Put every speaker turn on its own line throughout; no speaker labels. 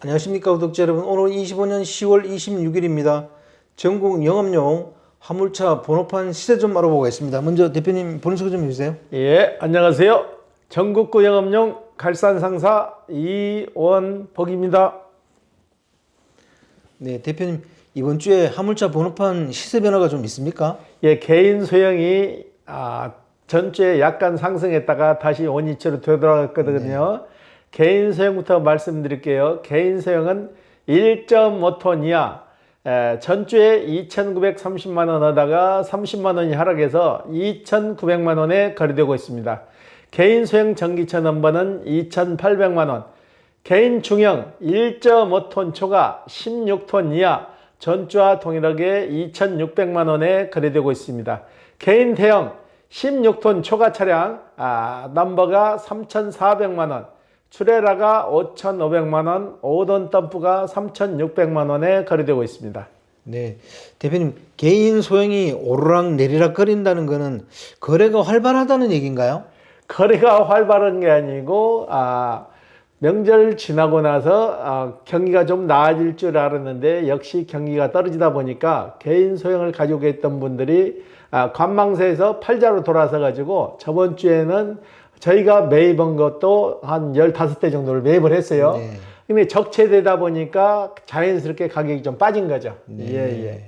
안녕하십니까 구독자 여러분. 오늘 25년 10월 26일입니다. 전국 영업용 화물차 번호판 시세 좀 알아보겠습니다. 먼저 대표님 본인 소개 좀 해주세요.
예, 안녕하세요. 전국구 영업용 갈산상사 이원복입니다.
네, 대표님 이번 주에 화물차 번호판 시세 변화가 좀 있습니까?
예, 개인 소형이 전주에 약간 상승했다가 다시 원위치로 되돌아갔거든요. 개인 소형부터 말씀드릴게요. 개인 소형은 1.5톤 이하, 전주에 2,930만 원 하다가 30만 원이 하락해서 2,900만 원에 거래되고 있습니다. 개인 소형 전기차 넘버는 2,800만 원. 개인 중형 1.5톤 초과 16톤 이하, 전주와 동일하게 2,600만 원에 거래되고 있습니다. 개인 대형 16톤 초과 차량 넘버가 3,400만 원, 트레라가 5,500만 원, 5톤 덤프가 3,600만 원에 거래되고 있습니다.
네, 대표님 개인 소형이 오르락 내리락 거린다는 거는 거래가 활발하다는 얘기인가요?
거래가 활발한 게 아니고 명절 지나고 나서 경기가 좀 나아질 줄 알았는데 역시 경기가 떨어지다 보니까 개인 소형을 가지고 있던 분들이 관망세에서 팔자로 돌아서 가지고 저번 주에는 저희가 매입한 것도 한 15대 정도를 매입을 했어요.
네.
근데 적체되다 보니까 자연스럽게 가격이 좀 빠진 거죠.
네.
예.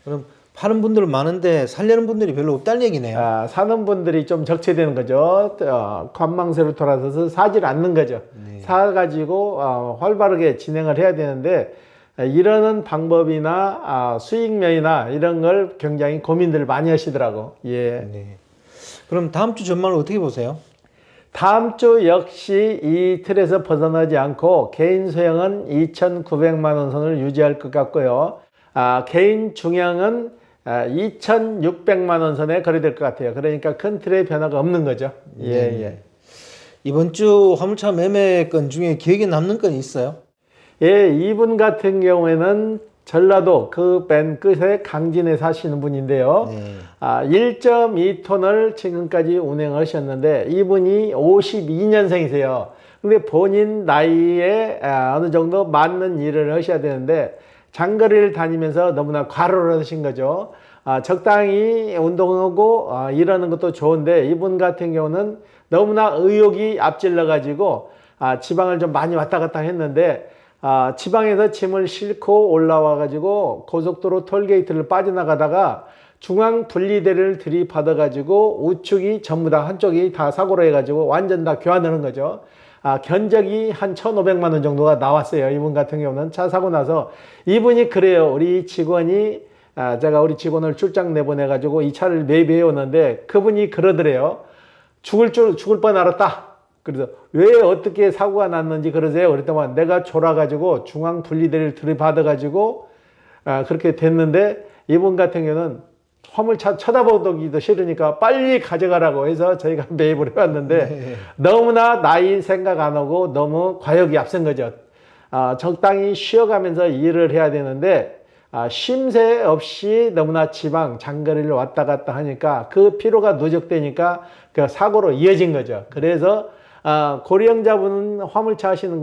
그럼 파는 분들은 많은데 살려는 분들이 별로 없다는 얘기네요.
사는 분들이 좀 적체되는 거죠. 관망세로 돌아서서 사질 않는 거죠.
네.
사가지고 활발하게 진행을 해야 되는데 이러는 방법이나 수익면이나 이런 걸 굉장히 고민들 많이 하시더라고. 예.
네. 그럼 다음 주 전망을 어떻게 보세요?
다음 주 역시 이 틀에서 벗어나지 않고 개인 소형은 2,900만 원 선을 유지할 것 같고요. 개인 중형은 2,600만 원 선에 거래될 것 같아요. 그러니까 큰 틀의 변화가 없는 거죠. 예.
이번 주 화물차 매매 건 중에 기억에 남는 건이 있어요?
예, 이분 같은 경우에는 전라도 그 맨 끝에 강진에 사시는 분인데요.
네.
1.2톤을 지금까지 운행하셨는데 이분이 52년생이세요. 근데 본인 나이에 어느 정도 맞는 일을 하셔야 되는데 장거리를 다니면서 너무나 과로를 하신 거죠. 적당히 운동하고 일하는 것도 좋은데 이분 같은 경우는 너무나 의욕이 앞질러 가지고 지방을 좀 많이 왔다 갔다 했는데 지방에서 짐을 싣고 올라와 가지고 고속도로 톨게이트를 빠져나가다가 중앙 분리대를 들이받아 가지고 우측이 전부 다 한쪽이 다 사고로 해 가지고 완전 다 교환하는 거죠. 견적이 한 1,500만 원 정도가 나왔어요. 이분 같은 경우는 차 사고 나서 이분이 그래요. 우리 직원이 제가 우리 직원을 출장 내보내 가지고 이 차를 매입해 오는데 그분이 그러더래요. 죽을 뻔 알았다. 그래서 왜 어떻게 사고가 났는지 그러세요? 그랬더니 내가 졸아가지고 중앙 분리대를 들이받아가지고 그렇게 됐는데 이분 같은 경우는 화물차 쳐다보기도 싫으니까 빨리 가져가라고 해서 저희가 매입을 해왔는데 너무나 나이 생각 안 하고 너무 과욕이 앞선 거죠. 적당히 쉬어가면서 일을 해야 되는데 쉼새 없이 너무나 지방 장거리를 왔다 갔다 하니까 그 피로가 누적되니까 그 사고로 이어진 거죠. 그래서 고령자분 화물차 하시는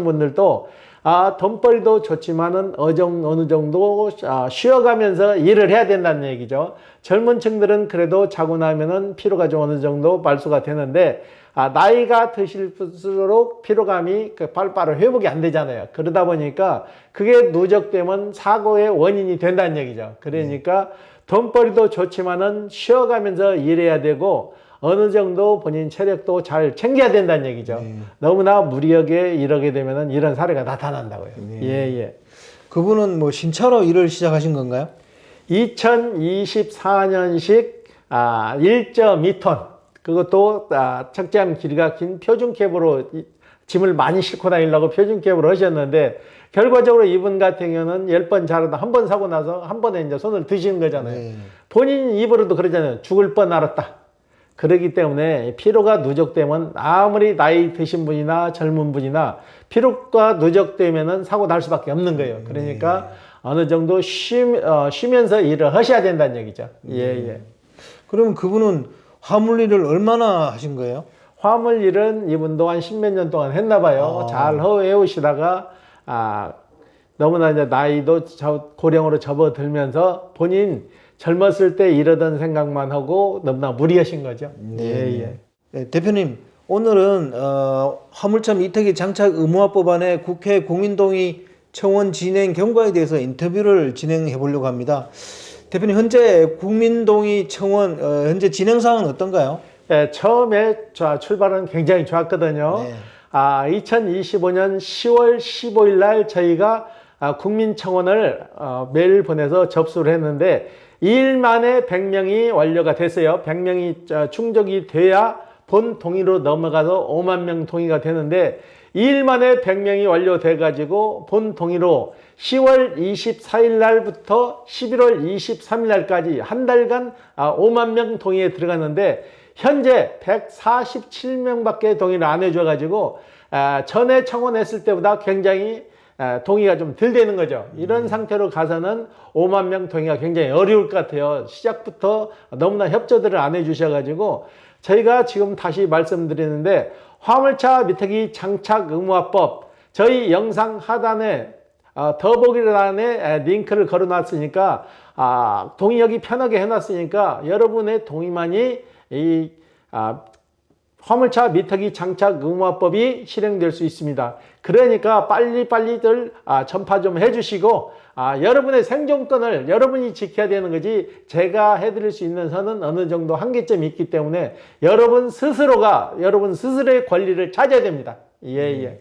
분들도 돈벌이도 좋지만은 어느 정도 쉬어가면서 일을 해야 된다는 얘기죠. 젊은 층들은 그래도 자고 나면은 피로가 좀 어느 정도 말소가 되는데 나이가 드실수록 피로감이 바로 회복이 안 되잖아요. 그러다 보니까 그게 누적되면 사고의 원인이 된다는 얘기죠. 그러니까 돈벌이도 좋지만은 쉬어가면서 일해야 되고 어느 정도 본인 체력도 잘 챙겨야 된다는 얘기죠. 너무나 무리하게 이러게 되면은 이런 사례가 나타난다고요. 예.
그분은 뭐 신차로 일을 시작하신 건가요?
2024년식 1.2톤 그것도 적재함 길이가 긴 표준캡으로 짐을 많이 싣고 다니려고 표준캡으로 하셨는데 결과적으로 이분 같은 경우는 10번 자르다 한 번 사고 나서 한 번에 이제 손을 드시는 거잖아요. 본인 입으로도 그러잖아요. 죽을 뻔 알았다. 그렇기 때문에 피로가 누적되면 아무리 나이 드신 분이나 젊은 분이나 피로가 누적되면은 사고 날 수밖에 없는 거예요. 그러니까 어느 정도 쉬면서 일을 하셔야 된다는 얘기죠. 예.
그러면 그분은 화물 일을 얼마나 하신 거예요?
화물일은 이분도 한 십몇 년 동안 했나 봐요. 잘 해오시다가 너무나 이제 나이도 고령으로 접어들면서 본인 젊었을 때 이러던 생각만 하고 너무나 무리하신 거죠.
네. 네, 대표님, 오늘은 화물차 미터기 장착 의무화 법안의 국회 공민동의 청원 진행 경과에 대해서 인터뷰를 진행해 보려고 합니다. 대표님, 현재 국민동의 청원 현재 진행 상황은 어떤가요?
네, 처음에 출발은 굉장히 좋았거든요.
네.
2025년 10월 15일 날 저희가 국민청원을 메일 보내서 접수를 했는데 2일 만에 100명이 완료가 됐어요. 100명이 충족이 돼야 본 동의로 넘어가서 5만 명 동의가 되는데 2일 만에 100명이 완료돼 가지고 본 동의로 10월 24일 날부터 11월 23일 날까지 한 달간 5만 명 동의에 들어갔는데 현재 147명밖에 동의를 안 해줘 가지고 전에 청원했을 때보다 굉장히 동의가 좀 덜 되는 거죠. 이런 상태로 가서는 5만 명 동의가 굉장히 어려울 것 같아요. 시작부터 너무나 협조들을 안 해주셔가지고 저희가 지금 다시 말씀드리는데 화물차 미터기 장착 의무화법 저희 영상 하단에 더보기란에 링크를 걸어놨으니까 동의하기 편하게 해놨으니까 여러분의 동의만이 이 화물차 미터기 장착 의무화법이 실행될 수 있습니다. 그러니까 빨리빨리들 전파 좀 해주시고 여러분의 생존권을 여러분이 지켜야 되는 거지 제가 해드릴 수 있는 선은 어느 정도 한계점이 있기 때문에 여러분 스스로의 권리를 찾아야 됩니다. 예.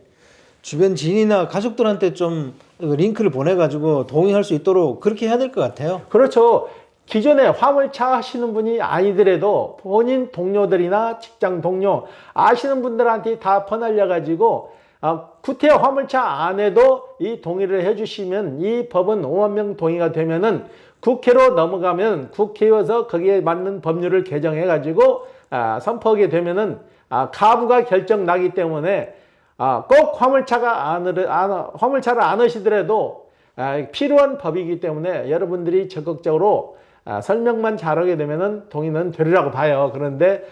주변 지인이나 가족들한테 좀 링크를 보내가지고 동의할 수 있도록 그렇게 해야 될 것 같아요.
그렇죠. 기존에 화물차 하시는 분이 아니더라도 본인 동료들이나 직장 동료 아시는 분들한테 다 퍼날려 가지고 구태여 화물차 안에도 이 동의를 해주시면 이 법은 5만 명 동의가 되면은 국회로 넘어가면 국회에서 거기에 맞는 법률을 개정해 가지고 선포하게 되면은 가부가 결정 나기 때문에 꼭 화물차를 안 하시더라도 필요한 법이기 때문에 여러분들이 적극적으로 설명만 잘하게 되면은 동의는 되리라고 봐요. 그런데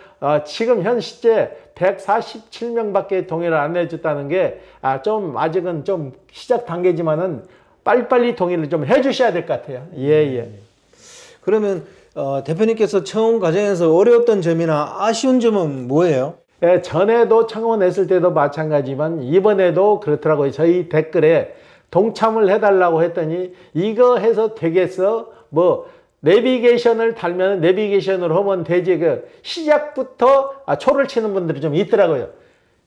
지금 현 시제 147명밖에 동의를 안 해줬다는 게 좀 아직은 좀 시작 단계지만은 빨리빨리 동의를 좀 해주셔야 될 것 같아요. 예.
그러면 대표님께서 청원 과정에서 어려웠던 점이나 아쉬운 점은 뭐예요?
예, 전에도 청원했을 때도 마찬가지지만 이번에도 그렇더라고요. 저희 댓글에 동참을 해달라고 했더니 이거 해서 되겠어? 내비게이션을 달면 내비게이션으로 하면 되지. 시작부터 초를 치는 분들이 좀 있더라고요.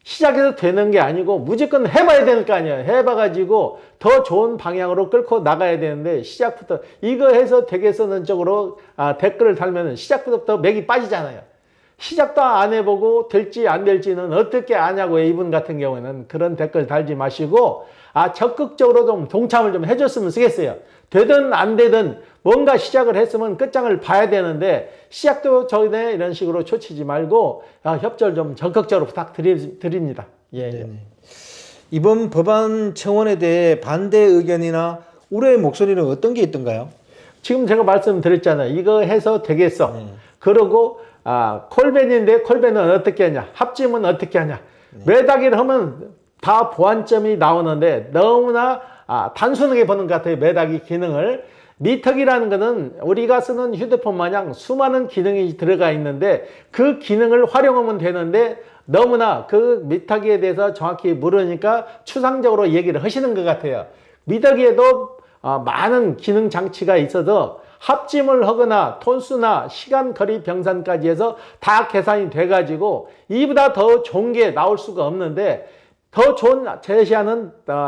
시작해서 되는 게 아니고 무조건 해봐야 되는 거 아니에요. 해봐가지고 더 좋은 방향으로 끌고 나가야 되는데 시작부터 이거 해서 되겠어는 쪽으로 댓글을 달면 시작부터 맥이 빠지잖아요. 시작도 안 해보고 될지 안 될지는 어떻게 아냐고 이분 같은 경우에는 그런 댓글 달지 마시고 적극적으로 좀 동참을 좀 해줬으면 쓰겠어요. 되든 안 되든 뭔가 시작을 했으면 끝장을 봐야 되는데 시작도 전에 이런 식으로 초치지 말고 협조를 좀 적극적으로 부탁드립니다. 예.
이번 법안 청원에 대해 반대 의견이나 우려의 목소리는 어떤 게 있던가요?
지금 제가 말씀드렸잖아요. 이거 해서 되겠어. 그러고 콜밴인데 콜밴은 어떻게 하냐, 합침은 어떻게 하냐. 매다기를 하면 다 보완점이 나오는데 너무나 단순하게 보는 것 같아요. 매다기 기능을. 미터기라는 것은 우리가 쓰는 휴대폰 마냥 수많은 기능이 들어가 있는데 그 기능을 활용하면 되는데 너무나 그 미터기에 대해서 정확히 모르니까 추상적으로 얘기를 하시는 것 같아요. 미터기에도 많은 기능 장치가 있어서 합침을 하거나 톤수나 시간 거리 병산까지 해서 다 계산이 돼 가지고 이보다 더 좋은 게 나올 수가 없는데 더 좋은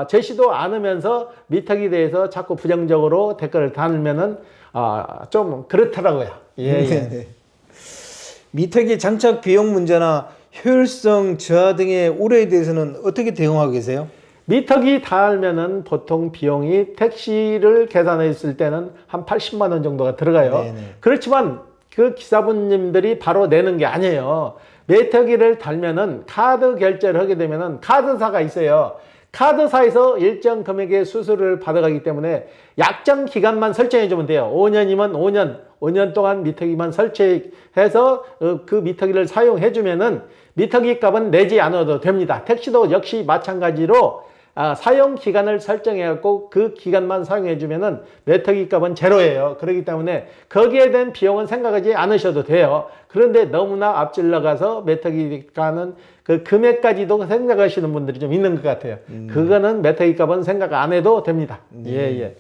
제시도 않으면서 미터기에 대해서 자꾸 부정적으로 댓글을 달면은 좀 그렇더라고요. 예.
미터기 장착 비용 문제나 효율성 저하 등의 우려에 대해서는 어떻게 대응하고 계세요?
미터기 달면은 보통 비용이 택시를 계산했을 때는 한 80만 원 정도가 들어가요.
네네.
그렇지만 그 기사분님들이 바로 내는 게 아니에요. 미터기를 달면은 카드 결제를 하게 되면은 카드사가 있어요. 카드사에서 일정 금액의 수수료를 받아가기 때문에 약정 기간만 설정해 주면 돼요. 5년이면 5년 동안 미터기만 설치해서 그 미터기를 사용해 주면은 미터기 값은 내지 않아도 됩니다. 택시도 역시 마찬가지로 사용 기간을 설정해갖고 그 기간만 사용해주면은 미터기 값은 제로예요. 그렇기 때문에 거기에 대한 비용은 생각하지 않으셔도 돼요. 그런데 너무나 앞질러 가서 미터기 값은 그 금액까지도 생각하시는 분들이 좀 있는 것 같아요. 그거는 미터기 값은 생각 안 해도 됩니다. 예.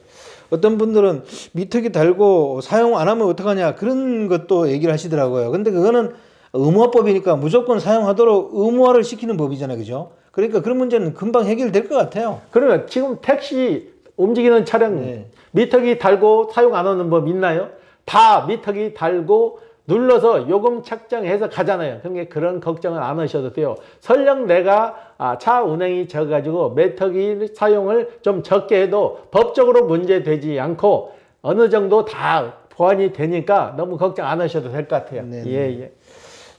어떤 분들은 미터기 달고 사용 안 하면 어떡하냐 그런 것도 얘기를 하시더라고요. 근데 그거는 의무화법이니까 무조건 사용하도록 의무화를 시키는 법이잖아요. 그죠? 그러니까 그런 문제는 금방 해결될 것 같아요.
그러면 지금 택시 움직이는 차량 미터기 달고 사용 안 하는 법 있나요? 다 미터기 달고 눌러서 요금 책정해서 가잖아요. 그러니까 그런 걱정은 안 하셔도 돼요. 설령 내가 차 운행이 적어가지고 미터기 사용을 좀 적게 해도 법적으로 문제되지 않고 어느 정도 다 보완이 되니까 너무 걱정 안 하셔도 될 것 같아요. 예.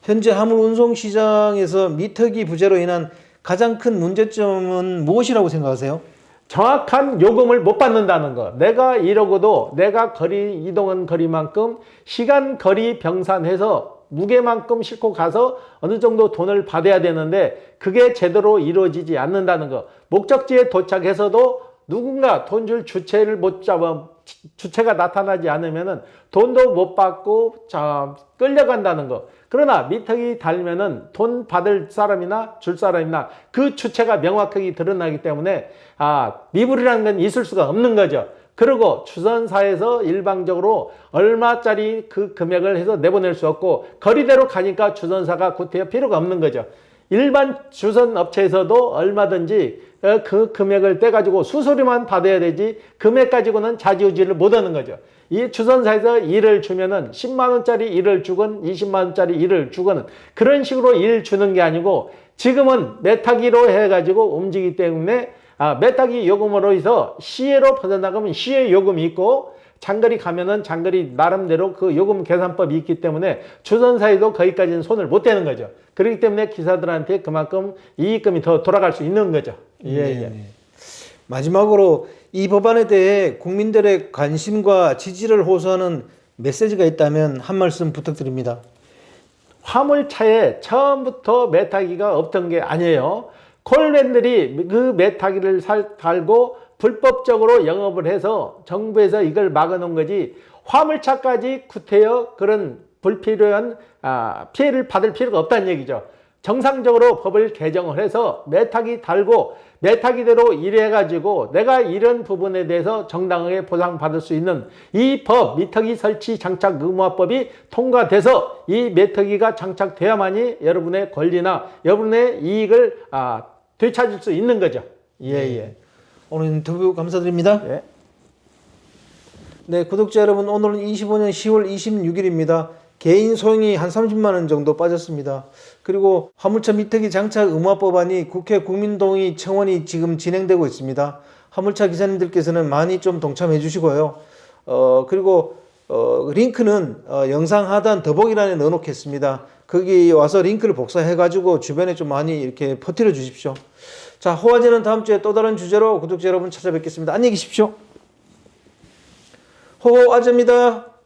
현재 화물 운송 시장에서 미터기 부재로 인한 가장 큰 문제점은 무엇이라고 생각하세요?
정확한 요금을 못 받는다는 거. 내가 이러고도 내가 거리 이동한 거리만큼 시간 거리 병산해서 무게만큼 싣고 가서 어느 정도 돈을 받아야 되는데 그게 제대로 이루어지지 않는다는 거. 목적지에 도착해서도 누군가 돈 줄 주체를 못 잡아 주체가 나타나지 않으면은 돈도 못 받고 끌려간다는 거. 그러나 미터기 달면은 돈 받을 사람이나 줄 사람이나 그 주체가 명확하게 드러나기 때문에 미불이라는 건 있을 수가 없는 거죠. 그리고 주선사에서 일방적으로 얼마짜리 그 금액을 해서 내보낼 수 없고 거리대로 가니까 주선사가 구태여 필요가 없는 거죠. 일반 주선 업체에서도 얼마든지 그 금액을 떼가지고 수수료만 받아야 되지 금액 가지고는 자지우지를 못하는 거죠. 이 주선사에서 일을 주면은 10만원짜리 일을 주건 20만원짜리 일을 주건 그런 식으로 일 주는 게 아니고 지금은 메타기로 해가지고 움직이기 때문에 메타기 요금으로 해서 시외로 벗어나가면 시외 요금이 있고 장거리 가면은 장거리 나름대로 그 요금 계산법이 있기 때문에 주선사에도 거기까지는 손을 못 대는 거죠. 그렇기 때문에 기사들한테 그만큼 이익금이 더 돌아갈 수 있는 거죠. 예.
마지막으로 이 법안에 대해 국민들의 관심과 지지를 호소하는 메시지가 있다면 한 말씀 부탁드립니다.
화물차에 처음부터 메타기가 없던 게 아니에요. 콜밴들이 그 메타기를 달고 불법적으로 영업을 해서 정부에서 이걸 막아놓은 거지 화물차까지 구태여 그런 불필요한 피해를 받을 필요가 없다는 얘기죠. 정상적으로 법을 개정을 해서 메타기 달고 메타기대로 일해가지고 내가 이런 부분에 대해서 정당하게 보상받을 수 있는 이 법, 미터기 설치 장착 의무화법이 통과돼서 이 메터기가 장착돼야만이 여러분의 권리나 여러분의 이익을 되찾을 수 있는 거죠. 예.
오늘 인터뷰 감사드립니다.
예.
네, 구독자 여러분, 오늘은 25년 10월 26일입니다. 개인 소형이 한 30만 원 정도 빠졌습니다. 그리고 화물차 미터기 장착 의무화법안이 국회 국민동의 청원이 지금 진행되고 있습니다. 화물차 기사님들께서는 많이 좀 동참해 주시고요. 그리고 링크는 영상 하단 더보기란에 넣어놓겠습니다. 거기 와서 링크를 복사해 가지고 주변에 좀 많이 이렇게 퍼뜨려 주십시오. 자, 호화제는 다음 주에 또 다른 주제로 구독자 여러분 찾아뵙겠습니다. 안녕히 계십시오. 호화제입니다.